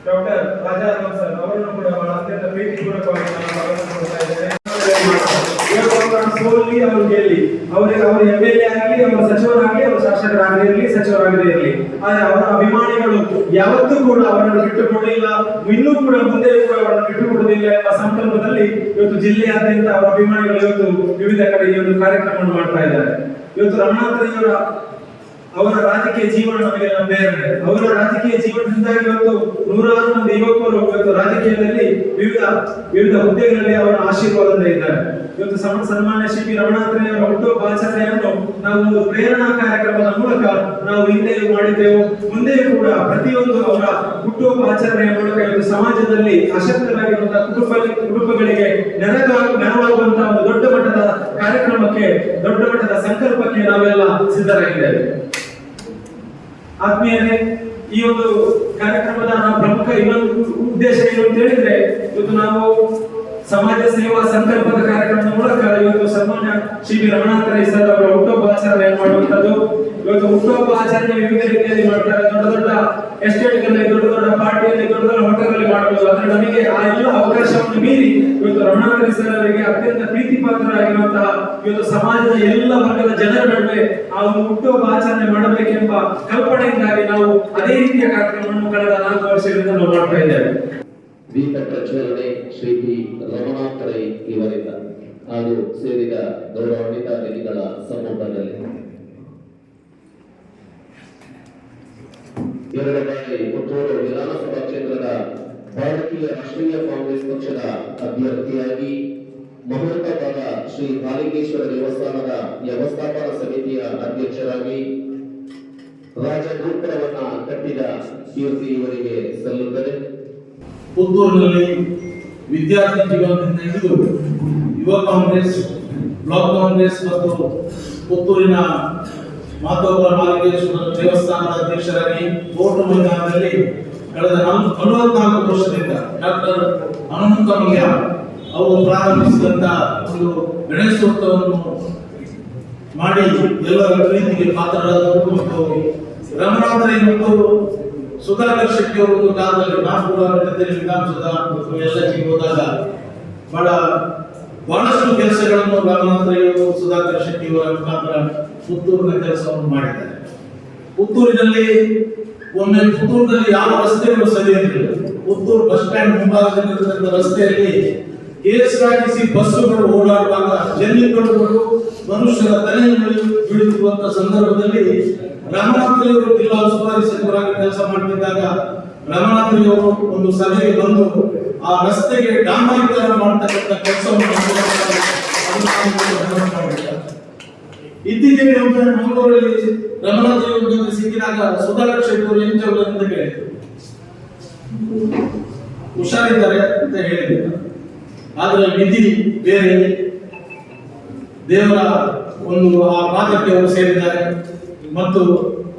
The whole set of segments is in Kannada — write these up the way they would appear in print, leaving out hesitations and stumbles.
ಡಾಕ್ಟರ್ ರಾಜಾರಾಮ್ ಸರ್ ಅವರನ್ನು ಕೂಡ ಬಹಳ ಅತ್ಯಂತ ಪ್ರೀತಿಪೂರ್ವಕವಾಗಿ ನಾನು ಸ್ವಾಗತಿಸ್ತಾ ಇದ್ದೇನೆ. ಸೋಲಿ ಅವರು ಗೆಲ್ಲಿ ಅವರಿಗೆ ಅವರು ಎಂ.ಎಲ್.ಎ. ಆಗಲಿ, ಅವರು ಸಚಿವರಾಗಲಿ, ಅವರು ಶಾಸಕರಾಗಲಿ ಇರಲಿ, ಸಚಿವರಾಗದೇ ಇರಲಿ, ಆದರೆ ಅವರ ಅಭಿಮಾನಿಗಳು ಯಾವತ್ತೂ ಕೂಡ ಅವರನ್ನು ಬಿಟ್ಟುಕೊಡಲಿಲ್ಲ, ಇನ್ನೂ ಕೂಡ ಮುಂದೆ ಕೂಡ ಅವರನ್ನು ಬಿಟ್ಟುಕೊಡುವುದಿಲ್ಲ ಎಂಬ ಸಂಕಲ್ಪದಲ್ಲಿ ಇವತ್ತು ಜಿಲ್ಲೆಯಾದ್ಯಂತ ಅವರ ಅಭಿಮಾನಿಗಳು ಇವತ್ತು ವಿವಿಧ ಕಡೆ ಈ ಒಂದು ಕಾರ್ಯಕ್ರಮವನ್ನು ಮಾಡ್ತಾ ಇದ್ದಾರೆ. ಇವತ್ತು ರಮಣಾತ್ರಯವರ ಅವರ ರಾಜಕೀಯ ಜೀವನ ನಮಗೆಲ್ಲ ಪ್ರೇರಣೆ. ಅವರ ರಾಜಕೀಯ ಜೀವನದಿಂದಾಗಿ ಇವತ್ತು ನೂರಾರು ಮಂದಿ ಯುವಕರು ಇವತ್ತು ರಾಜಕೀಯದಲ್ಲಿ ವಿವಿಧ ಹುದ್ದೆಗಳಲ್ಲಿ ಅವರ ಆಶೀರ್ವಾದದಿಂದ ಇದ್ದಾರೆ. ಇವತ್ತು ಸನ್ಮಾನ್ಯ ಶ್ರೀ ರಮಣಾತ್ರಯವರ ಹುಟ್ಟುಹಬ್ಬ ಆಚರಣೆಯನ್ನು ನಾವು ಒಂದು ಪ್ರೇರಣಾ ಕಾರ್ಯಕ್ರಮದ ಮೂಲಕ ನಾವು ಹಿಂದೆಯೂ ಮಾಡಿದ್ದೆವು, ಮುಂದೆಯೂ ಕೂಡ ಪ್ರತಿಯೊಂದು ಅವರ ಹುಟ್ಟುಹಬ್ಬ ಆಚರಣೆಯ ಮೂಲಕ ಇವತ್ತು ಸಮಾಜದಲ್ಲಿ ಅಶಕ್ತರಾಗಿರುವಂತಹ ಕುಟುಂಬಗಳಿಗೆ ನೆರವಾಗುವಂತಹ ಒಂದು ದೊಡ್ಡ ಮಟ್ಟದ ಕಾರ್ಯಕ್ರಮಕ್ಕೆ, ದೊಡ್ಡ ಮಟ್ಟದ ಸಂಕಲ್ಪಕ್ಕೆ ನಾವೆಲ್ಲ ಸಿದ್ಧರಾಗಿದ್ದೇವೆ. ಆತ್ಮೀಯರೇ, ಈ ಒಂದು ಕಾರ್ಯಕ್ರಮದ ಪ್ರಮುಖ ಇನ್ನೊಂದು ಉದ್ದೇಶ ಏನು ಅಂತ ಹೇಳಿದ್ರೆ, ಇವತ್ತು ನಾವು ಸಮಾಜ ಸೇವಾ ಸಂಕಲ್ಪದ ಕಾರ್ಯಕ್ರಮದ ಮೂಲಕ ಇವತ್ತು ಸನ್ಮಾನ್ಯ ಶ್ರೀ ರಮಣಾತ್ರ ಸರ್ ಅವರ ಹುಟ್ಟುಹಬ್ಬ ಆಚರಣೆ ಮಾಡುವಂತದ್ದು. ಇವತ್ತು ಹುಟ್ಟುಹಬ್ಬ ಆಚರಣೆ ವಿವಿಧ ರೀತಿಯಲ್ಲಿ ಮಾಡ್ತಾರೆ. ದೊಡ್ಡ ದೊಡ್ಡ ಎಸ್ಟೇಟ್ಗಳಲ್ಲಿ, ದೊಡ್ಡ ದೊಡ್ಡ ಪಾರ್ಟಿಯಲ್ಲಿ, ದೊಡ್ಡ ದೊಡ್ಡ ಹೋಟೆಲ್ಗಳಲ್ಲಿ ಮಾಡಬಹುದು. ಆದ್ರೆ ನಮಗೆ ಆ ಎಲ್ಲ ಅವಕಾಶವನ್ನು ಮೀರಿ ಇವತ್ತು ರಮಣಾತ್ರ ಸರ್ ಅವರಿಗೆ ಅತ್ಯಂತ ಪ್ರೀತಿ ಪಾತ್ರರಾಗಿರುವಂತಹ ಇವತ್ತು ಸಮಾಜದ ಎಲ್ಲ ವರ್ಗದ ಜನರ ನಡುವೆ ಆ ಒಂದು ಹುಟ್ಟುಹಬ್ಬ ಆಚರಣೆ ಮಾಡಬೇಕೆಂಬ ಕಲ್ಪನೆಯಿಂದಾಗಿ ನಾವು ಅದೇ ರೀತಿಯ ಕಾರ್ಯಕ್ರಮವನ್ನು ಕಳೆದ 4 ವರ್ಷಗಳಿಂದ ನಾವು ಮಾಡ್ತಾ ಇದ್ದೇವೆ. ದೀಪ ಪ್ರಜ್ವಲನೆ ಶ್ರೀ ರಮಣಾತ್ರ ಇವರಿಂದ ಹಾಗೂ ಸೇರಿದ ಗೌರವಾನ್ವಿತ ಅತಿಥಿಗಳ ಸಮ್ಮುಖದಲ್ಲಿ 2 ಬಾರಿ ಪುತ್ತೂರು ವಿಧಾನಸಭಾ ಕ್ಷೇತ್ರದ ಭಾರತೀಯ ರಾಷ್ಟ್ರೀಯ ಕಾಂಗ್ರೆಸ್ ಪಕ್ಷದ ಅಭ್ಯರ್ಥಿಯಾಗಿ ಮಹೋನ್ನತವಾದ ಶ್ರೀ ಕಾಳಿಂಗೇಶ್ವರ ದೇವಸ್ಥಾನದ ವ್ಯವಸ್ಥಾಪನಾ ಸಮಿತಿಯ ಅಧ್ಯಕ್ಷರಾಗಿ ರಾಜಗೋಪುರವನ್ನ ಕಟ್ಟಿದ ಕೀರ್ತಿ ಇವರಿಗೆ ಸಲ್ಲುತ್ತದೆ. ಪುತ್ತೂರಿನಲ್ಲಿ ವಿದ್ಯಾರ್ಥಿ ಜೀವನದಿಂದ ಹಿಡಿದು ಯುವ ಕಾಂಗ್ರೆಸ್, ಬ್ಲಾಕ್ ಕಾಂಗ್ರೆಸ್ ಮತ್ತು ಪುತ್ತೂರಿನ ಮಾತೋಪುರ ಮಾಲಿಂಗೇಶ್ವರ ದೇವಸ್ಥಾನದ ಅಧ್ಯಕ್ಷರಾಗಿ ಕೋರ್ಟ್ ಮೈದಾನದಲ್ಲಿ ಕಳೆದ 44 ವರ್ಷದಿಂದ ಡಾಕ್ಟರ್ ಹನುಮಂತಮಯ್ಯ ಅವರು ಪ್ರಾರಂಭಿಸಿದಂತ ಒಂದು ಗಣೇಶೋತ್ಸವವನ್ನು ಮಾಡಿ ಎಲ್ಲರ ಪ್ರೀತಿಗೆ ಪಾತ್ರರಾದವರು ಮತ್ತು ರಮಣಾತ್ರ ಮತ್ತು ಸುಧಾಕರ್ ಶೆಟ್ಟಿ ಅವರು ಒಂದು ಕಾಲದಲ್ಲಿ ವಿಧಾನಸೌಧ ಎಲ್ಲ ಹೋದಾಗ ಬಹಳಷ್ಟು ಕೆಲಸಗಳನ್ನು ರಮಣಾತ್ರಯವರು ಸುಧಾಕರ್ ಶೆಟ್ಟಿ ಅವರ ಮುಖಾಂತರ ಪುತ್ತೂರಿನ ಕೆಲಸವನ್ನು ಮಾಡಿದ್ದಾರೆ. ಪುತ್ತೂರಿನಲ್ಲಿ ಪುತ್ತೂರಿನಲ್ಲಿ ಯಾವ ರಸ್ತೆಗಳು ಸರಿ ಇರಲಿಲ್ಲ. ಪುತ್ತೂರು ಬಸ್ ಸ್ಟ್ಯಾಂಡ್ ಮುಂಭಾಗದಲ್ಲಿರುವಂತಹ ರಸ್ತೆಯಲ್ಲಿ ಕೆ.ಎಸ್.ಆರ್.ಟಿ.ಸಿ ಬಸ್ಸುಗಳು ಓಡಾಡುವಾಗ ಜಲ್ಲಿಕಲ್ಲುಗಳು ಮನುಷ್ಯರ ತಲೆ ಬೀಳುತ್ತಿರುವಂತಹ ಸಂದರ್ಭದಲ್ಲಿ ರಮಣಾತ್ರಯವರು ಜಿಲ್ಲಾ ಉಸ್ತುವಾರಿ ಸಚಿವರಾಗಿ ಕೆಲಸ ಮಾಡುತ್ತಿದ್ದಾಗ ರಮಣಾತ್ರಯವರು ಒಂದು ಸಭೆಗೆ ಬಂದು ಆ ರಸ್ತೆಗೆ ಡಾಂಬರೀಕರಣ ಮಾಡತಕ್ಕಂಥ ಕೆಲಸವನ್ನು ಇತ್ತೀಚೆಗೆ ಮಂಗಳೂರಲ್ಲಿ ರಮಣಾತ್ರಯವರು ಜೊತೆ ಸಿಕ್ಕಿದಾಗ ಸುಧಾಕರ್ ಶೆಟ್ಟಿ ಅವರು ಎಂಜವರು ಅಂತ ಕೇಳಿದ್ರು, ಹುಷಾರಿದ್ದಾರೆ ಅಂತ ಹೇಳಿದ್ರು. ಆದ್ರೆ ವಿಧಿ ಬೇರೆ, ದೇವರ ಒಂದು ಆ ಪಾದಕ್ಕೆ ಅವರು ಸೇರಿದ್ದಾರೆ. ಮತ್ತು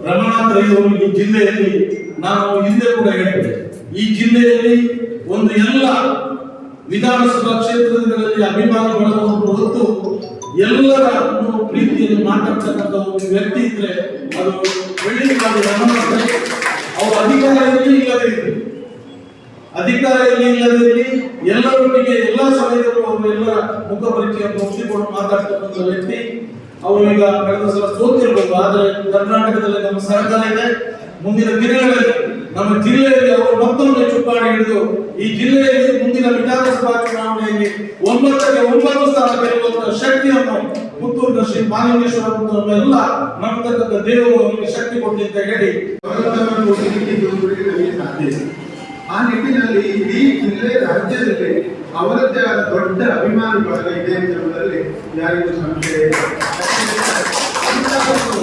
ರಮಣಾತ್ರಯವರು ಈ ಜಿಲ್ಲೆಯಲ್ಲಿ, ನಾನು ಹಿಂದೆ ಕೂಡ ಹೇಳಿದೆ, ಈ ಜಿಲ್ಲೆಯಲ್ಲಿ ಒಂದು ಎಲ್ಲ ವಿಧಾನಸಭಾ ಕ್ಷೇತ್ರಗಳಲ್ಲಿ ಅಭಿಮಾನಿ ಬಳಸುವ ಹೊತ್ತು ಎಲ್ಲರ ಪ್ರೀತಿಯಲ್ಲಿ ಮಾತಾಡ್ತಕ್ಕಂಥ ಒಂದು ವ್ಯಕ್ತಿ ಇದ್ರೆ ಅದು ಬೆಳ್ಳಿಗಾಡಿ ರಮಣಾತ್ರ. ಅವರು ಅಧಿಕಾರದಲ್ಲಿ ಇಲ್ಲದಿರಲಿ ಎಲ್ಲರೊಟ್ಟಿಗೆ ಎಲ್ಲ ಸಮಯದಲ್ಲೂ ಅವರು ಎಲ್ಲರ ಮುಖ ಪರಿಚಯವನ್ನು ಒಪ್ಪಿಕೊಂಡು ಮಾತಾಡ್ತಕ್ಕಂಥ ವ್ಯಕ್ತಿ. ಅವರು ಈಗ ಕಳೆದ ಸಲ ಸೋತಿರ್ಬೋದು, ಆದರೆ ಕರ್ನಾಟಕದಲ್ಲಿ ನಮ್ಮ ಸರ್ಕಾರ ಇದೆ. ಮುಂದಿನ ದಿನಗಳಲ್ಲಿ ನಮ್ಮ ಜಿಲ್ಲೆಯಲ್ಲಿ ಅವರು ಮತ್ತೊಮ್ಮೆ ಚುಕ್ಕಾಣಿ ಹಿಡಿದು ಈ ಜಿಲ್ಲೆಯಲ್ಲಿ ಮುಂದಿನ ವಿಧಾನಸಭಾ ಚುನಾವಣೆಯಲ್ಲಿ 9ಕ್ಕೆ 9 ಸ್ಥಾನ ಗೆಲ್ಲುವಂತಹ ಶಕ್ತಿಯನ್ನು ಪುತ್ತೂರಿನ ಶ್ರೀ ಮಾಲಿಂಗೇಶ್ವರ ಮತ್ತು ಎಲ್ಲ ನಮ್ಮತಕ್ಕಂಥ ದೇವರು ಅವರಿಗೆ ಶಕ್ತಿ ಕೊಡಿ ಅಂತ ಹೇಳಿ ಆ ನಿಟ್ಟಿನಲ್ಲಿ ಇಡೀ ಜಿಲ್ಲೆ, ರಾಜ್ಯದಲ್ಲಿ ಅವರದ್ದೇ ಆದ ದೊಡ್ಡ ಅಭಿಮಾನಿ ಬಳಗ ಇದೆ ಎಂಬುದರಲ್ಲಿ ಯಾರಿಗೂ ಸಂಶಯ ಇಲ್ಲ.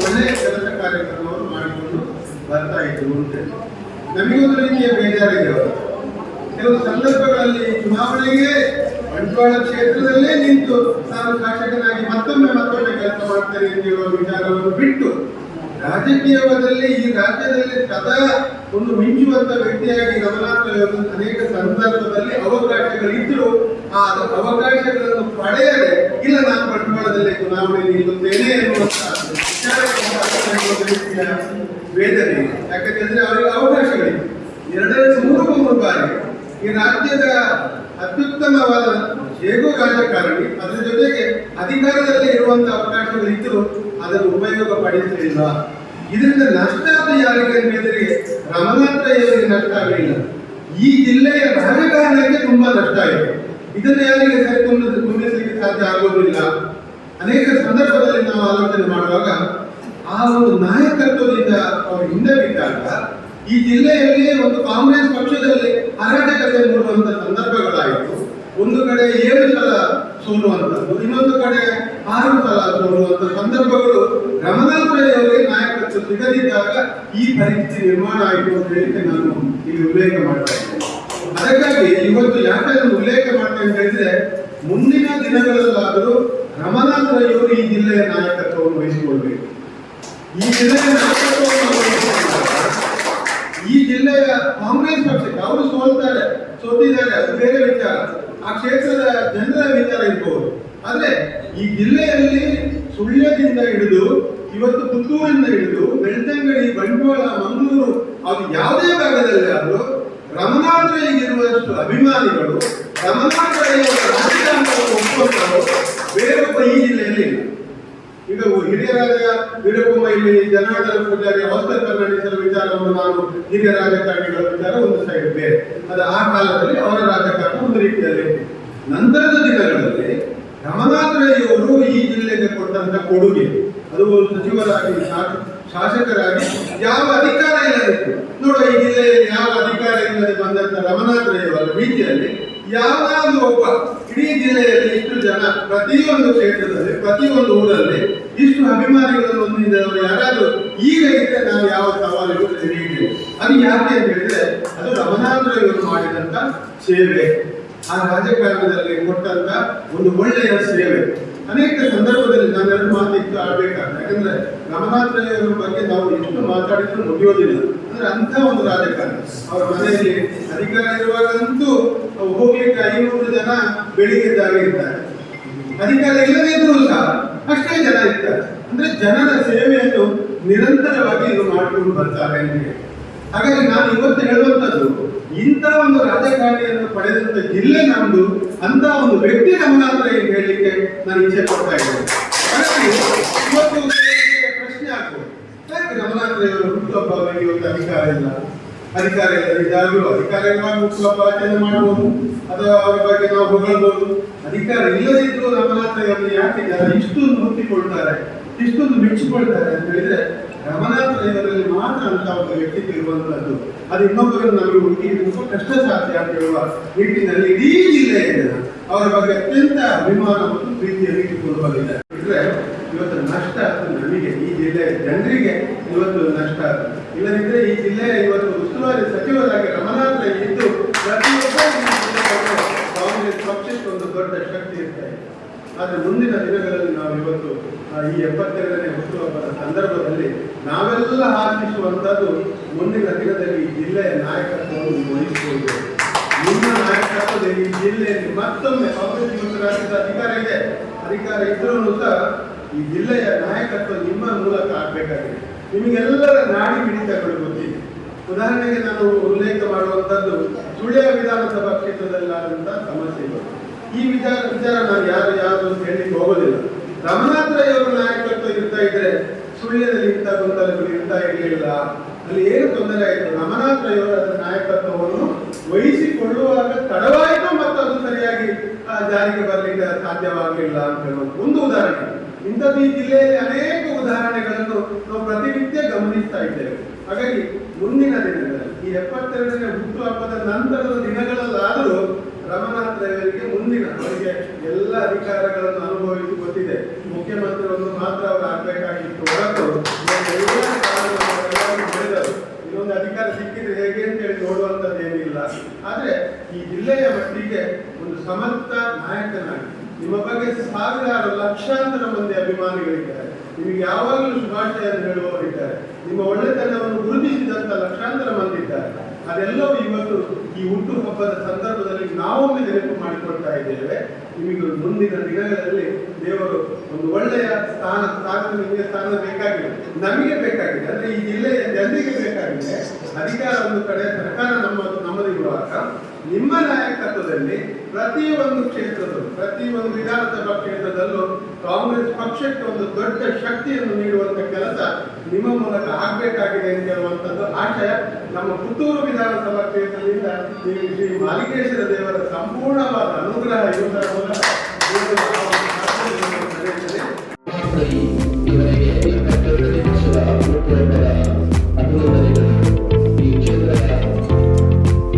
ಒಳ್ಳೆಯ ಕೆಲಸ ಕಾರ್ಯಕ್ರಮವನ್ನು ಮಾಡಿಕೊಂಡು ಬರ್ತಾ ಇದ್ರು ಅಂತ ನಮಗೊಂದು ರೀತಿಯ ಬೇಜಾರಿದೆ. ಅವರು ಕೆಲವು ಸಂದರ್ಭಗಳಲ್ಲಿ ಚುನಾವಣೆಗೆ ಬಂಟ್ವಾಳ ಕ್ಷೇತ್ರದಲ್ಲೇ ನಿಂತು ನಾನು ಶಾಸಕನಾಗಿ ಮತ್ತೊಮ್ಮೆ ಕೆಲಸ ಮಾಡ್ತೇನೆ ಅಂತ ಹೇಳುವ ವಿಚಾರವನ್ನು ಬಿಟ್ಟು ರಾಜಕೀಯದಲ್ಲಿ ಈ ರಾಜ್ಯದಲ್ಲಿ ಸದಾ ಒಂದು ಮಿಂಚುವಂತ ವ್ಯಕ್ತಿಯಾಗಿ ರಮಣಾತ್ರ ಅನೇಕ ಸಂದರ್ಭದಲ್ಲಿ ಅವಕಾಶಗಳಿದ್ದರೂ ಆ ಅವಕಾಶಗಳನ್ನು ಪಡೆಯದೆ ಇಲ್ಲ ನಾನು ಬಂಟ್ವಾಳದಲ್ಲಿ ಚುನಾವಣೆ ನಿಲ್ಲುತ್ತೇನೆ ಎನ್ನುವಂತಹ ವೇದನೆ. ಯಾಕಂತಂದ್ರೆ ಅವರಿಗೆ ಅವಕಾಶಗಳಿವೆ. 2-3 ಈ ರಾಜ್ಯದ ಅತ್ಯುತ್ತಮವಾದ ಹೇಗೂ ರಾಜಕಾರಣಿ, ಅದರ ಜೊತೆಗೆ ಅಧಿಕಾರದಲ್ಲಿ ಇರುವಂತಹ ಅವಕಾಶಗಳಿದ್ದರೂ ಅದನ್ನು ಉಪಯೋಗ ಪಡಿಸಲಿಲ್ಲ. ಇದರಿಂದ ನಷ್ಟ ಆದ ಯಾರಿಗೆ ಅಂತ ಹೇಳಿದ್ರೆ ರಮನಾಥಯ್ಯವರಿಗೆ ನಷ್ಟ ಆಗಲಿಲ್ಲ, ಈ ಜಿಲ್ಲೆಯ ರಾಜಕಾರಣಕ್ಕೆ ತುಂಬಾ ನಷ್ಟ ಆಯಿತು. ಇದನ್ನು ಯಾರಿಗೆ ತುಂಬಿಸಲಿಕ್ಕೆ ಸಾಧ್ಯ ಆಗುವುದಿಲ್ಲ. ಅನೇಕ ಸಂದರ್ಭದಲ್ಲಿ ನಾವು ಆಲೋಚನೆ ಮಾಡುವಾಗ ಆ ಒಂದು ನಾಯಕತ್ವದಿಂದ ಅವರು ಹಿಂದೆ ಬಿದ್ದಾಗ ಈ ಜಿಲ್ಲೆಯಲ್ಲಿ ಒಂದು ಕಾಂಗ್ರೆಸ್ ಪಕ್ಷದಲ್ಲಿ ಅರಾಜಕತೆ ಮೂಡುವಂತ ಸಂದರ್ಭಗಳಾಯಿತು. ಒಂದು ಕಡೆ 7 ಸಲ ಸೋಲುವಂಥದ್ದು, ಇನ್ನೊಂದು ಕಡೆ 6 ಸಲ ಸೋಲುವಂತ ಸಂದರ್ಭಗಳು ರಮನಾಥಯ್ಯವರಿಗೆ ನಾಯಕತ್ವ ಸಿಗದಿದ್ದಾಗ ಈ ಪರಿಸ್ಥಿತಿ ನಿರ್ಮಾಣ ಆಯಿತು ಅಂತ ಹೇಳಿದ್ರೆ ನಾನು ಇಲ್ಲಿ ಉಲ್ಲೇಖ ಮಾಡ್ತಾ ಇದ್ದೇನೆ. ಅದಕ್ಕಾಗಿ ಇವತ್ತು ಯಾಕೆ ಉಲ್ಲೇಖ ಮಾಡ್ತೇನೆ ಅಂತ ಹೇಳಿದ್ರೆ, ಮುಂದಿನ ದಿನಗಳಲ್ಲಾದರೂ ರಮನಾಥಯ್ಯವರು ಈ ಜಿಲ್ಲೆಯ ನಾಯಕತ್ವವನ್ನು ವಹಿಸಿಕೊಳ್ಬೇಕು. ಈ ಜಿಲ್ಲೆಯ ನಾಯಕತ್ವವನ್ನು ಈ ಜಿಲ್ಲೆಯ ಕಾಂಗ್ರೆಸ್ ಪಕ್ಷಕ್ಕೆ ಅವರು ಸೋತಿದ್ದಾರೆ, ಅದು ಬೇರೆ ವಿಚಾರ, ಆ ಕ್ಷೇತ್ರದ ಜನರ ವಿಚಾರ ಇರಬಹುದು. ಆದ್ರೆ ಈ ಜಿಲ್ಲೆಯಲ್ಲಿ ಸುಳ್ಯದಿಂದ ಹಿಡಿದು ಇವತ್ತು ಪುತ್ತೂರಿನಿಂದ ಹಿಡಿದು ಬೆಳ್ತಂಗಡಿ, ಬಂಟ್ವಾಳ, ಮಂಗಳೂರು, ಅದು ಯಾವುದೇ ಭಾಗದಲ್ಲಿ ಆದರೂ ರಮನಾಥಯ್ಯಗಿರುವಷ್ಟು ಅಭಿಮಾನಿಗಳು, ರಮನಾಥಯ್ಯವರ ರಾಜಕಾರಣವನ್ನು ಒಪ್ಪುವಂತವರು ಬೇರೊಬ್ಬ ಈ ಜಿಲ್ಲೆಯಲ್ಲಿ ಇಲ್ಲ. ಈಗ ಹಿರಿಯರಾದ ವೀರಪ್ಪ ಇಲ್ಲಿ ಜನಾರ್ದನ ಪೂಜಾರಿ ಹಾಸ್ಟೆಲ್ ಕನ್ನಡಿಸರ ವಿಚಾರವನ್ನು ನಾನು ಹಿರಿಯ ರಾಜಕಾರಣಿಗಳ ವಿಚಾರ ಒಂದು ಸೈಡ್ ಬೇರೆ, ಅದು ಆ ಕಾಲದಲ್ಲಿ ಅವರ ರಾಜಕಾರಣ ಒಂದು ರೀತಿಯಲ್ಲಿ. ನಂತರದ ದಿನಗಳಲ್ಲಿ ರಮನಾಥಯ್ಯವರು ಈ ಜಿಲ್ಲೆಗೆ ಕೊಟ್ಟಂತ ಕೊಡುಗೆ, ಅದು ಸಚಿವರಾಗಿ ಶಾಸಕರಾಗಿ ಯಾವ ಅಧಿಕಾರ ಇಲ್ಲದಿತ್ತು ನೋಡುವ, ಈ ಜಿಲ್ಲೆಯಲ್ಲಿ ಯಾವ ಅಧಿಕಾರ ಇಲ್ಲದೆ ಬಂದಂತ ರಮನಾಥಯ್ಯವರ ರೀತಿಯಲ್ಲಿ ಯಾವಾಗಲೂ ಒಬ್ಬ ಇಡೀ ಜಿಲ್ಲೆಯಲ್ಲಿ ಇಷ್ಟು ಜನ, ಪ್ರತಿಯೊಂದು ಕ್ಷೇತ್ರದಲ್ಲಿ ಪ್ರತಿಯೊಂದು ಊರಲ್ಲಿ ಇಷ್ಟು ಅಭಿಮಾನಿಗಳನ್ನು ಹೊಂದಿದವರು ಯಾರಾದರೂ ಈಗ ಇದ್ರೆ ನಾವು ಯಾವ ಸವಾಲಿಗೂ ತಿಳಿಯಿದ್ದೇವೆ. ಅದು ಯಾಕೆ ಅಂತ ಹೇಳಿದ್ರೆ ಅದು ರಮನಾಥಯ್ಯವರು ಮಾಡಿದಂತ ಸೇವೆ, ಆ ರಾಜಕಾರಣದಲ್ಲಿ ಕೊಟ್ಟಂತ ಒಂದು ಒಳ್ಳೆಯ ಸೇವೆ. ಅನೇಕ ಸಂದರ್ಭದಲ್ಲಿ ನಾನು 2 ಮಾತಿತ್ತು ಆಡ್ಬೇಕಾದ್ರೆ, ಯಾಕಂದ್ರೆ ರಮನಾಥಯ್ಯವರ ಬಗ್ಗೆ ನಾವು ಎಷ್ಟು ಮಾತಾಡಿದ್ರು ಮುಗಿಯೋದಿಲ್ಲ. ಅಂದ್ರೆ ಅಂತ ಒಂದು ರಾಜಕಾರಣ. ಅವರ ಮನೆಯಲ್ಲಿ ಅಧಿಕಾರ ಇರುವಾಗಂತೂ ಹೋಗ್ಲಿಕ್ಕೆ 500 ಜನ ಬೆಳಿಗ್ಗೆ ಜಾಗ ಇರ್ತಾರೆ, ಅಧಿಕಾರ ಇಲ್ಲದೇ ಇದ್ರೂ ಸಹ ಅಷ್ಟೇ ಜನ ಇರ್ತಾರೆ. ಅಂದ್ರೆ ಜನರ ಸೇವೆಯನ್ನು ನಿರಂತರವಾಗಿ ಇದು ಮಾಡಿಕೊಂಡು ಬರ್ತಾರೆ ಅಂತ ಹೇಳಿ. ಹಾಗಾಗಿ ನಾನು ಇವತ್ತು ಹೇಳುವಂಥದ್ದು, ಇಂಥ ಒಂದು ರಾಜಕಾರಣಿಯನ್ನು ಪಡೆದಂತ ಜಿಲ್ಲೆ ನಮ್ದು, ಅಂತ ಒಂದು ವ್ಯಕ್ತಿ ರಮನಾಥಯ್ಯ ಹೇಳಲಿಕ್ಕೆ ನಾನು ಇಚ್ಛೆ ಪಡ್ತಾ ಇದ್ದೇನೆ. ಹಾಗಾಗಿ ಇವತ್ತು ಪ್ರಶ್ನೆ ಆಗ್ಬೋದು, ಯಾಕೆ ರಮನಾಥಯ್ಯವರು ಹುಟ್ಟುಹಬ್ಬವಾಗಿ ಇವತ್ತು ಅಧಿಕಾರ ಇದ್ದಾಗಲೂ ಅಧಿಕಾರ ಇರುವಾಗ ಹುಟ್ಟುಹಬ್ಬ ಆಚರಣೆ ಮಾಡಬಹುದು, ಅಥವಾ ಅವರ ಬಗ್ಗೆ ನಾವು ಹೊಗಳಬಹುದು. ಅಧಿಕಾರ ಇಲ್ಲದಿದ್ದರೂ ರಮನಾಥಯ್ಯವನ್ನು ಯಾಕೆ ಜನ ಇಷ್ಟೊಂದು ಹೊತ್ತಿಕೊಳ್ತಾರೆ, ಇಷ್ಟೊಂದು ಮೆಚ್ಚಿಕೊಳ್ತಾರೆ ಅಂತ ಹೇಳಿದ್ರೆ ರಮನಾಥಯ್ಯವರಲ್ಲಿ ಮಾತ್ರ ಅಂತ ಒಂದು ವ್ಯಕ್ತಿತ್ವ ಇರುವಂತದ್ದು. ಅದು ಇನ್ನೊಬ್ಬರನ್ನು ನಮಗೆ ಹುಡುಕಿ ತುಂಬಾ ಕಷ್ಟ ಸಾಧ್ಯ ಅಂತ ಹೇಳುವ ನಿಟ್ಟಿನಲ್ಲಿ ಇಡೀ ಜಿಲ್ಲೆಯ ಜನ ಅವರ ಬಗ್ಗೆ ಅತ್ಯಂತ ಅಭಿಮಾನ ಮತ್ತು ಪ್ರೀತಿಯನ್ನು ಇಟ್ಟುಕೊಂಡು ಬಂದಿದ್ದಾರೆ. ಇದ್ರೆ ಇವತ್ತು ನಷ್ಟ ಆಗ್ತದೆ ನಮಗೆ, ಈ ಜಿಲ್ಲೆಯ ಜನರಿಗೆ ಇವತ್ತು ನಷ್ಟ ಆಗ್ತದೆ. ಇಲ್ಲದಿದ್ರೆ ಈ ಜಿಲ್ಲೆಯ ಇವತ್ತು ಉಸ್ತುವಾರಿ ಸಚಿವರಾಗಿ ರಮನಾಥಯ್ಯ ಇದ್ದು ಪ್ರತಿಯೊಬ್ಬ ಕಾಂಗ್ರೆಸ್ ಪಕ್ಷಕ್ಕೆ ಒಂದು ದೊಡ್ಡ ಶಕ್ತಿ ಇರ್ತಾರೆ. ಆದರೆ ಮುಂದಿನ ದಿನಗಳಲ್ಲಿ ನಾವು ಇವತ್ತು ಈ 72ನೇ ಹುಟ್ಟುಹಬ್ಬದ ಸಂದರ್ಭದಲ್ಲಿ ನಾವೆಲ್ಲ ಆಶಿಸುವಂಥದ್ದು, ಮುಂದಿನ ದಿನದಲ್ಲಿ ಈ ಜಿಲ್ಲೆಯ ನಾಯಕತ್ವವನ್ನು ವಹಿಸಿಕೊಳ್ಳಬೇಕು. ನಿಮ್ಮ ನಾಯಕತ್ವದಲ್ಲಿ ಈ ಜಿಲ್ಲೆಯಲ್ಲಿ ಮತ್ತೊಮ್ಮೆ ಕಾಂಗ್ರೆಸ್ ಇವತ್ತು ರಾಜ್ಯದ ಅಧಿಕಾರ ಇದ್ರೂ ಸಹ ಈ ಜಿಲ್ಲೆಯ ನಾಯಕತ್ವ ನಿಮ್ಮ ಮೂಲಕ ಆಗಬೇಕಾಗಿದೆ. ನಿಮಗೆಲ್ಲರ ನಾಡಿ ಮಿಡಿತಗಳು ಗೊತ್ತಿದೆ. ಉದಾಹರಣೆಗೆ ನಾನು ಉಲ್ಲೇಖ ಮಾಡುವಂಥದ್ದು ಸುಳ್ಯ ವಿಧಾನಸಭಾ ಕ್ಷೇತ್ರದಲ್ಲಾದಂತಹ ಸಮಸ್ಯೆಗಳು. ಈ ವಿಚಾರ ನಾನು ಯಾರು ಅಂತ ಹೇಳಲಿಕ್ಕೆ ಹೋಗೋದಿಲ್ಲ. ರಮನಾಥಯ್ಯವರ ನಾಯಕತ್ವ ಇರ್ತಾ ಇದ್ರೆ ಸುಳ್ಯದಲ್ಲಿ ಇಂಥ ಗೊಂದಲಗಳು ಇರ್ತಾ ಇರಲಿಲ್ಲ. ಅಲ್ಲಿ ಏನು ತೊಂದರೆ ಆಯಿತು, ರಮನಾಥಯ್ಯವರು ಅದರ ನಾಯಕತ್ವವನ್ನು ವಹಿಸಿಕೊಳ್ಳುವಾಗ ತಡವಾಯಿತು ಮತ್ತು ಅದು ಸರಿಯಾಗಿ ಜಾರಿಗೆ ಬರಲಿಕ್ಕೆ ಸಾಧ್ಯವಾಗಲಿಲ್ಲ ಅಂತ ಹೇಳುವ ಒಂದು ಉದಾಹರಣೆ. ಇಂಥದ್ದು ಈ ಜಿಲ್ಲೆಯಲ್ಲಿ ಅನೇಕ ಉದಾಹರಣೆಗಳನ್ನು ನಾವು ಪ್ರತಿನಿತ್ಯ ಗಮನಿಸ್ತಾ ಇದ್ದೇವೆ. ಹಾಗಾಗಿ ಮುಂದಿನ ದಿನಗಳಲ್ಲಿ ಈ 72ನೇ ಹುಟ್ಟುಹಬ್ಬದ ನಂತರದ ದಿನಗಳಲ್ಲಾದರೂ ರಮನಾಥಯ್ಯವರಿಗೆ ಅವರಿಗೆ ಎಲ್ಲ ಅಧಿಕಾರಗಳನ್ನು ಅನುಭವಿಸಿ ಗೊತ್ತಿದೆ. ಮುಖ್ಯಮಂತ್ರಿಯನ್ನು ಮಾತ್ರ ಅವರು ಆಗಬೇಕಾಗಿತ್ತು ಹೊರತು ಮಾಡಿದರು. ಇನ್ನೊಂದು ಅಧಿಕಾರ ಸಿಕ್ಕಿದ್ರೆ ಹೇಗೆ ಅಂತ ಹೇಳಿ ನೋಡುವಂಥದ್ದು ಏನಿಲ್ಲ. ಆದ್ರೆ ಈ ಜಿಲ್ಲೆಯ ಮಟ್ಟಿಗೆ ಒಂದು ಸಮರ್ಥ ನಾಯಕನಾಗಿ ನಿಮ್ಮ ಬಗ್ಗೆ ಸಾವಿರಾರು ಲಕ್ಷಾಂತರ ಮಂದಿ ಅಭಿಮಾನಿಗಳಿದ್ದಾರೆ. ನಿಮಗೆ ಯಾವಾಗಲೂ ಶುಭಾಶಯವನ್ನು ಹೇಳುವವರಿದ್ದಾರೆ. ನಿಮ್ಮ ಒಳ್ಳೆತನವನ್ನು ಗುರುತಿಸಿದಂತ ಲಕ್ಷಾಂತರ ಮಂದಿ ಇದ್ದಾರೆ. ಅದೆಲ್ಲವೂ ಇವತ್ತು ಈ ಹುಟ್ಟುಹಬ್ಬದ ಸಂದರ್ಭದಲ್ಲಿ ನಾವೊಮ್ಮೆ ನೆನಪು ಮಾಡಿಕೊಳ್ತಾ ಇದ್ದೇವೆ. ನಿಮಗೆ ಮುಂದಿನ ದಿನಗಳಲ್ಲಿ ದೇವರು ಒಂದು ಒಳ್ಳೆಯ ಸ್ಥಾನ ನಿಮಗೆ ಸ್ಥಾನ ಬೇಕಾಗಿದೆ, ನಮಗೆ ಬೇಕಾಗಿದೆ, ಅಂದ್ರೆ ಈ ಜಿಲ್ಲೆಯ ಜನರಿಗೆ ಬೇಕಾಗಿದೆ. ಅಧಿಕಾರ ಒಂದು ಕಡೆ, ಸರ್ಕಾರ ನಮ್ಮದಿರುವಾಗ ನಿಮ್ಮ ನಾಯಕತ್ವದಲ್ಲಿ ಪ್ರತಿಯೊಂದು ಕ್ಷೇತ್ರದಲ್ಲೂ, ಪ್ರತಿಯೊಂದು ವಿಧಾನಸಭಾ ಕ್ಷೇತ್ರದಲ್ಲೂ ಕಾಂಗ್ರೆಸ್ ಪಕ್ಷಕ್ಕೆ ಒಂದು ದೊಡ್ಡ ಶಕ್ತಿಯನ್ನು ನೀಡುವಂತ ಕೆಲಸ ನಿಮ್ಮ ಮೂಲಕ ಆಗಬೇಕಾಗಿದೆ ಅಂತ ಹೇಳುವಂಥದ್ದು ಆಶಯ. ನಮ್ಮ ಪುತ್ತೂರು ವಿಧಾನಸಭಾ ಕ್ಷೇತ್ರದಿಂದ ಶ್ರೀ ಮಾಲಿಕೇಶ್ವರ ದೇವರ ಸಂಪೂರ್ಣವಾದ ಅನುಗ್ರಹ ಇರುವುದರ ಮೂಲಕ ನಡೆಯುತ್ತದೆ. ಇವರಿಗೆ ಈ ಕ್ಷೇತ್ರದ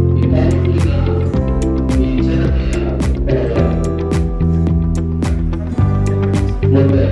ಈ ತಾಲೂಕಿನ ಈ ಜನತೆಯ ಮುಂದೆ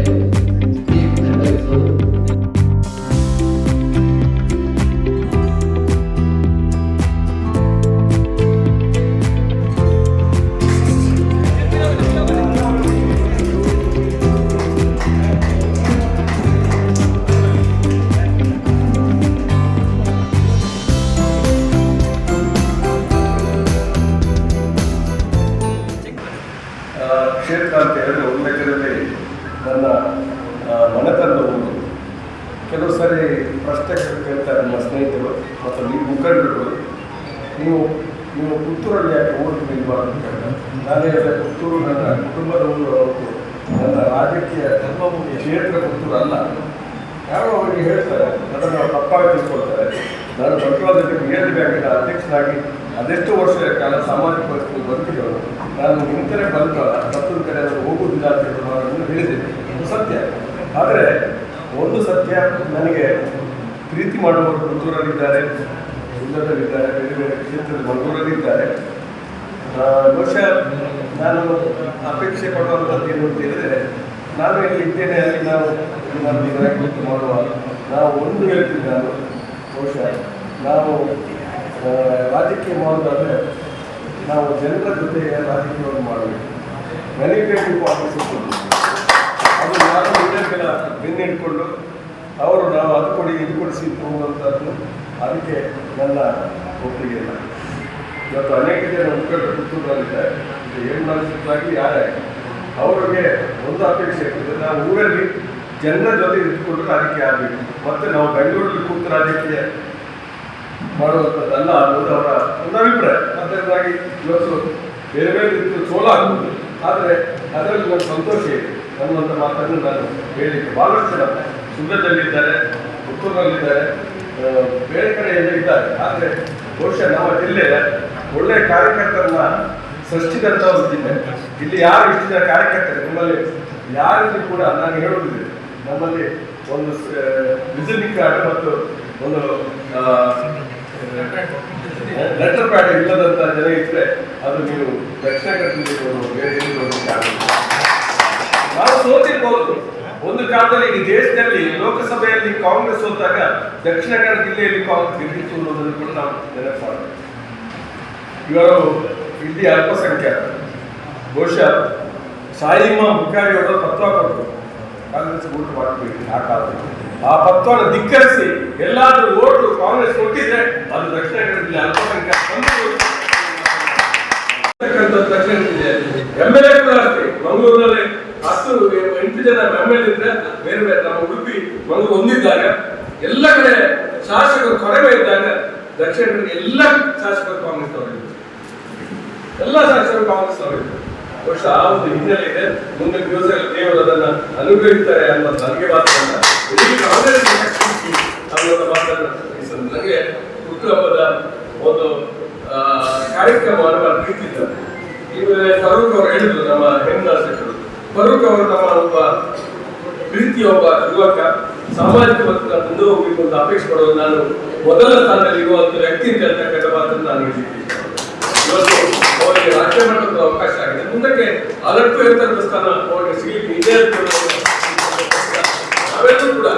ಕ್ಷೇತ್ರ ಅಂತ ಹೇಳಿದ್ರೆ ಒಂದು ಲೆಕ್ಕದಲ್ಲಿ ನನ್ನ ಮನೆತನದ ಊರು. ಕೆಲವು ಸಾರಿ ಪ್ರಶ್ನೆಗಳು ಕೇಳ್ತಾರೆ ನನ್ನ ಸ್ನೇಹಿತರು ಮತ್ತು ನೀವು ಮುಖಂಡರು, ನೀವು ಪುತ್ತೂರಲ್ಲಿ ಯಾಕೆ ಊರಿಗೆ ನಿಲ್ಬಾರ್ದು ಅಂತ ಹೇಳಿದ್ರೆ, ನಾನು ಹೇಳಿದೆ ಪುತ್ತೂರು ನನ್ನ ಕುಟುಂಬದ ಊರು ಹೊರತು ನನ್ನ ರಾಜಕೀಯ ಜನ್ಮಭೂಮಿ ಕ್ಷೇತ್ರ ಪುತ್ತೂರು ಅಲ್ಲ. ಯಾರೋ ಅವರಿಗೆ ಹೇಳ್ತಾರೆ, ಅದನ್ನು ತಪ್ಪಾಗಿ ತಿಳ್ಕೊಳ್ತಾರೆ. ನಾನು ಬಂಟ್ವಾಳ BRD ಬ್ಯಾಂಕಿನ ಅಧ್ಯಕ್ಷನಾಗಿ ಅದೆಷ್ಟು ವರ್ಷಗಳ ಕಾಲ ಸಾಮಾಜಿಕ ಪರಿಸ್ಥಿತಿ ಬದುಕಿದವರು. ನಾನು ನಿಂತರೆ ಬಂಟ್ವಾಳ, ಮತ್ತೊಂದು ಕಡೆ ನಾನು ಹೋಗುವುದಿಲ್ಲ ಅಂತ ಹೇಳೋದನ್ನು ಹೇಳಿದ್ದೇನೆ. ಇದು ಸತ್ಯ. ಆದರೆ ಒಂದು ಸತ್ಯ, ನನಗೆ ಪ್ರೀತಿ ಮಾಡುವವರು ಪುತ್ತೂರಲ್ಲಿದ್ದಾರೆ, ಉಲ್ಲದಲ್ಲಿದ್ದಾರೆ, ಬೇರೆ ಬೇರೆ ಕ್ಷೇತ್ರದ ಮಂಗಳೂರಲ್ಲಿದ್ದಾರೆ. ಬಹುಶಃ ನಾನು ಅಪೇಕ್ಷೆ ಪಡುವಂಥದ್ದು ಏನು ಅಂತ ಹೇಳಿದರೆ, ನಾನು ಎಲ್ಲಿದ್ದೇನೆ ಅಲ್ಲಿ ನಾನು ದಿನ ಮಾಡುವ ನಾವು ಒಂದು ಹೇಳ್ತೀನಿ. ನಾನು ಬಹುಶಃ ನಾವು ರಾಜಕೀಯ ಮಾಡೋದಾದರೆ ನಾವು ಜನರ ಜೊತೆ ರಾಜಕೀಯವನ್ನು ಮಾಡಬೇಕು. ಮ್ಯಾನಿಪುಲೇಟಿವ್ ಪಾಲಿಟಿಕ್ಸ್ ಅದು ನಾನು ಲೀಡರ್ಗಳ ಬೆನ್ನಿಟ್ಕೊಂಡು ಅವರು ನಾವು ಅದು ಕೊಡಿ ಇದು ಕೊಡಿಸಿ ಹೋಗುವಂಥದ್ದು, ಅದಕ್ಕೆ ನನ್ನ ಒಪ್ಪಿಗೆ ಇಲ್ಲ. ಇವತ್ತು ಅನೇಕ ಜನ ಮುಖಂಡರು ಪುತ್ತೂರಿನಲ್ಲಿದ್ದಾರೆ. ಏನು ಮಾಡಿಸಿದ್ದಾಗಿ ಯಾರೇ ಅವರಿಗೆ ಒಂದು ಅಪೇಕ್ಷೆ ಇರ್ತದೆ, ನಾವು ಊರಲ್ಲಿ ಜನರ ಜೊತೆ ಇದ್ದುಕೊಂಡು ರಾಜಕೀಯ ಆಗಬೇಕು. ಮತ್ತು ನಾವು ಬೆಂಗಳೂರಲ್ಲಿ ಕೂತು ರಾಜಕೀಯ ಮಾಡುವಂಥದ್ದಲ್ಲ ಅನ್ನೋದು ಅವರ ಒಂದು ಅಭಿಪ್ರಾಯ. ಅದರಿಂದಾಗಿ ಇವತ್ತು ಬೇರೆ ಬೇರೆ ರೀತಿಯ ಸೋಲಾಗುವುದು. ಆದರೆ ಅದರಲ್ಲಿ ನನ್ನ ಸಂತೋಷ ಇದೆ ಅನ್ನುವಂಥ ಮಾತನ್ನು ನಾನು ಹೇಳಲಿಕ್ಕೆ ಭಾಳಷ್ಟು ಜನ ಸುಳ್ಯದಲ್ಲಿದ್ದಾರೆ, ಪುತ್ತೂರಿನಲ್ಲಿದ್ದಾರೆ, ಬೇರೆ ಕಡೆ ಎಲ್ಲ ಇದ್ದಾರೆ. ಆದರೆ ಬಹುಶಃ ನಮ್ಮ ಜಿಲ್ಲೆಯ ಒಳ್ಳೆಯ ಕಾರ್ಯಕರ್ತರನ್ನ ಸೃಷ್ಟಿದಂಥ ಒಂದು ಜಿಲ್ಲೆ. ಇಲ್ಲಿ ಯಾರು ಇಷ್ಟು ಜನ ಕಾರ್ಯಕರ್ತರು ನಿಮ್ಮಲ್ಲಿ ಯಾರಿಗೂ ಕೂಡ ನಾನು ಹೇಳುವುದಿದೆ, ನಮ್ಮಲ್ಲಿ ಒಂದು ವಿಸಿಟಿಂಗ್ ಕಾರ್ಡ್ ಮತ್ತು ಒಂದು ಲೆಟರ್ ಪ್ಯಾಡ್ ಇಲ್ಲದಂಥ ಜನ ಇದ್ದರೆ ಅದು ನೀವು ದಕ್ಷಿಣ ಕನ್ನಡ ಬೇರೆ ನಾವು ಸೋತಿರ್ಬೋದು. ಒಂದು ಕಾಲದಲ್ಲಿ ಈ ದೇಶದಲ್ಲಿ ಲೋಕಸಭೆಯಲ್ಲಿ ಕಾಂಗ್ರೆಸ್ ಸೋತಾಗ ದಕ್ಷಿಣ ಕನ್ನಡ ಜಿಲ್ಲೆಯಲ್ಲಿ ಕಾಂಗ್ರೆಸ್ ಗೆದ್ದಿತ್ತು ಅನ್ನೋದನ್ನು ಕೂಡ ನಾವು ನೆನಪು ಮಾಡಬೇಕು. ಇವರು ಇಲ್ಲಿ ಅಲ್ಪಸಂಖ್ಯಾತ. ಬಹುಶಃ ಷಾಯಿಮ್ಮ ಮುಖಾರಿಯವರ ತತ್ವ ಕೊಟ್ಟರು ಕಾಂಗ್ರೆಸ್ ಓಟ್ ಮಾಡಬೇಕು. ಆ ಕಾಲದಲ್ಲಿ ಆ ತತ್ವನ ಧಿಕ್ಕರಿಸಿ ಎಲ್ಲಾದ್ರೂ ಓಟು ಕಾಂಗ್ರೆಸ್ ಕೊಟ್ಟಿದ್ರೆ ಅದು ದಕ್ಷಿಣ ಕನ್ನಡ ಜಿಲ್ಲೆ ಅಲ್ಪಸಂಖ್ಯಾತ ದಕ್ಷಿಣ ಜಿಲ್ಲೆಯಲ್ಲಿ MLA ಕೂಡ ಅಷ್ಟೇ. ಮಂಗಳೂರಿನಲ್ಲಿ 8 ಜನ MLA ಇದ್ರೆ ಬೇರೆ ಬೇರೆ ನಮ್ಮ ಉಡುಪಿ ಮಂಗಳೂರು ಹೊಂದಿದ್ದಾಗ ಎಲ್ಲ ಕಡೆ ಶಾಸಕರು ಕಡಿಮೆ ಇದ್ದಾಗ ದಕ್ಷಿಣ ಕನ್ನಡ ಎಲ್ಲ ಶಾಸಕರು ಕಾಂಗ್ರೆಸ್ ಅವರಿದ್ದರು, ಎಲ್ಲ ಶಾಸಕರು ಕಾಂಗ್ರೆಸ್ ಅವರಿದ್ದರು. ಬಹುಶಃ ಆ ಒಂದು ಹಿನ್ನೆಲೆ ಇದೆ. ಮುಂದಿನ ದಿವಸಗಳಲ್ಲಿ ದೇವರು ಅದನ್ನ ಅನುಗ್ರಹಿಸ್ತಾರೆ ಅನ್ನೋ ನನಗೆ ಮಾತನ್ನ ನನಗೆ ಹುಟ್ಟುಹಬ್ಬದ ಒಂದು ಕಾರ್ಯಕ್ರಮವನ್ನು ನಾನು ಪ್ರೀತಿದ್ದಾರೆ. ಈಗ ಫರೂಕ್ ಅವರು ಹೇಳಿದ್ರು, ನಮ್ಮ ಹೆಣ್ಣಾಸಕರು ಫರೂಕ್ ಅವರು ನಮ್ಮ ಒಬ್ಬ ಪ್ರೀತಿಯ ಒಬ್ಬ ಯುವಕ, ಸಾಮಾಜಿಕ ಮತ್ತು ಮುಂದೆ ಹೋಗ್ಬೇಕು ಅಂತ ಅಪೇಕ್ಷೆ ಪಡೋದು. ನಾನು ಮೊದಲ ಸ್ಥಾನದಲ್ಲಿ ಇರುವಂತ ವ್ಯಕ್ತಿ ಅಂತ ಹೇಳ್ತಕ್ಕಂಥ ಮಾತನ್ನು ನಾನು ಹೇಳಿದ್ದೀನಿ. ಇವತ್ತು ಅವರಿಗೆ ರಾಜ್ಯ ಮಟ್ಟದ ಅವಕಾಶ ಆಗಿದೆ. ಮುಂದಕ್ಕೆ ಅದಕ್ಕೂ ಹೇಳ್ತಕ್ಕಂಥ ಸ್ಥಾನ ಅವರಿಗೆ ಸಿಗಲಿಕ್ಕೆ ಇದೆ ಅಂತ ನಾವೆಲ್ಲರೂ ಕೂಡ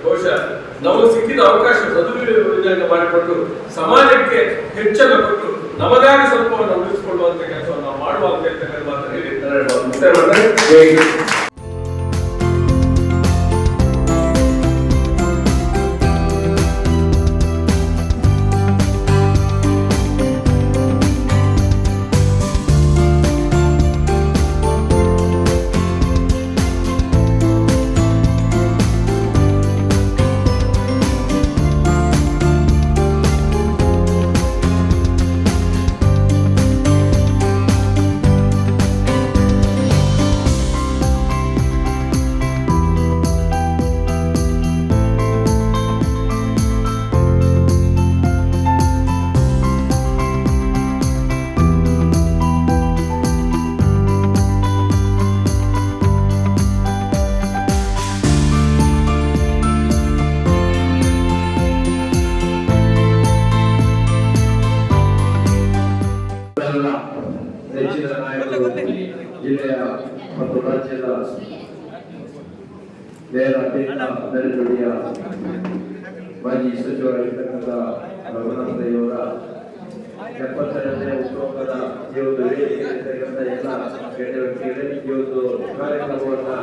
ಬಹುಶಃ ನಮಗೆ ಸಿಕ್ಕಿದ ಅವಕಾಶ ಸದುಪಯೋಗ ಮಾಡಿಕೊಂಡು ಸಮಾಜಕ್ಕೆ ಹೆಚ್ಚನ್ನು ಕೊಟ್ಟು ನಮಗಾಗಿ ಸ್ವಲ್ಪವನ್ನು ಉಳಿಸಿಕೊಳ್ಳುವಂತ ಕೆಲಸವನ್ನು ನಾವು ಮಾಡುವ ಅಂತ ಹೇಳ್ತಕ್ಕಂಥ ಮಾತನ್ನು ಹೇಳಿ ಜಿಲ್ಲೆಯ ಮತ್ತು ರಾಜ್ಯದ ನೇರ ನೆರೆನುಡಿಯ ಮಾಜಿ ಸಚಿವರಾಗಿರ್ತಕ್ಕಂಥ ರಮಣಯ್ಯವರ 70ನೇ ಹುಟ್ಟುಹಬ್ಬದ ಈ ಒಂದು ವೇದಿಕೆಯಲ್ಲಿರ್ತಕ್ಕಂಥ ಎಲ್ಲ ಗಣ್ಯ ವ್ಯಕ್ತಿಗಳೇ ಈ ಒಂದು ಕಾರ್ಯಕ್ರಮವನ್ನು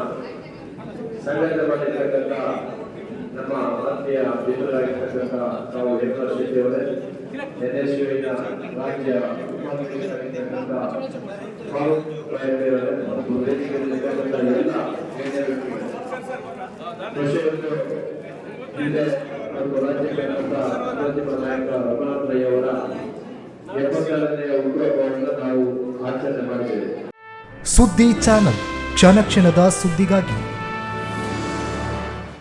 ಸಂಘಟನೆ ಮಾಡಿರ್ತಕ್ಕಂಥ ನಮ್ಮ ಆತ್ಮೀಯ ಮಿತ್ರರಾಗಿರ್ತಕ್ಕಂಥ ನಾವು ಶ್ರೀದೇವರೇ NSUವಿನ ರಾಜ್ಯ ಉಪಾಧ್ಯಕ್ಷರಾಗಿರ್ತಕ್ಕಂಥ ಮತ್ತು ವೇದಿಕೆಯಲ್ಲಿರ್ತಕ್ಕಂಥ ಎಲ್ಲ ಗಣ್ಯ ವ್ಯಕ್ತಿಗಳು ಜಿಲ್ಲೆ ಮತ್ತು ರಾಜ್ಯದ ಪ್ರತಿಭಾ ನಾಯಕ ರಮಣಯ್ಯವರ 70ನೇ ಹುಟ್ಟುಹಬ್ಬವನ್ನು ನಾವು ಆಚರಣೆ ಮಾಡಿದ್ದೇವೆ. ಸುದ್ದಿ ಚಾನಲ್ ಕ್ಷಣ ಕ್ಷಣದ ಸುದ್ದಿಗಾಗಿ.